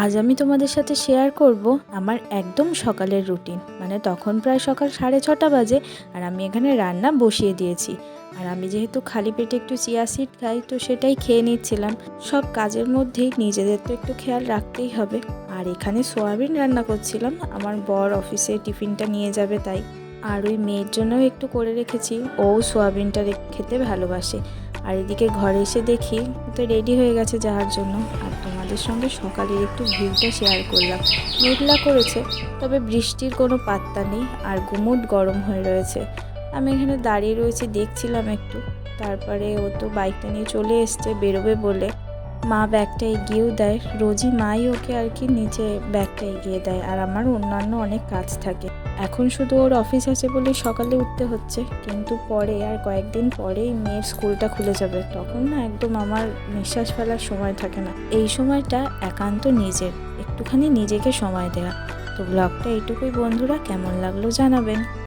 আজ আমি তোমাদের সাথে শেয়ার করব আমার একদম সকালের রুটিন। মানে তখন প্রায় সকাল 6:30 বাজে আর আমি এখানে রান্না বসিয়ে দিয়েছি। আর আমি যেহেতু খালি পেটে একটু চিয়া সিড খাই, তো সেটাই খেয়ে নিচ্ছিলাম। সব কাজের মধ্যেই নিজেদের তো একটু খেয়াল রাখতেই হবে। আর এখানে সোয়াবিন রান্না করছিলাম, আমার বর অফিসে টিফিনটা নিয়ে যাবে তাই। আর ওই মেয়ের জন্যও একটু করে রেখেছি, ও সোয়াবিনটা খেতে ভালোবাসে। আর এদিকে ঘরে এসে দেখি তো রেডি হয়ে গেছে যাওয়ার জন্য। আর তোমাদের সঙ্গে সকালের একটু ভিউটা শেয়ার করলাম। মেঘলা করেছে, তবে বৃষ্টির কোনো পাত্তা নেই আর গুমুট গরম হয়ে রয়েছে। আমি এখানে দাঁড়িয়ে রয়েছি, দেখছিলাম একটু। তারপরে ও তো বাইকটা নিয়ে চলে এসছে বেরোবে বলে। মা ব্যাগটা এগিয়েও দেয়, রোজই মাই ওকে আর কি নিচে ব্যাগটা এগিয়ে দেয়। আর আমার অন্যান্য অনেক কাজ থাকে। এখন শুধু ওর অফিস আছে বলে সকালে উঠতে হচ্ছে, কিন্তু পরে আর কয়েকদিন পরেই মেয়ের স্কুলটা খুলে যাবে, তখন না একদম আমার নিঃশ্বাস ফেলার সময় থাকে না। এই সময়টা একান্ত নিজের, একটুখানি নিজেকে সময় দেওয়া। তো ব্লগটা এইটুকুই বন্ধুরা, কেমন লাগলো জানাবেন।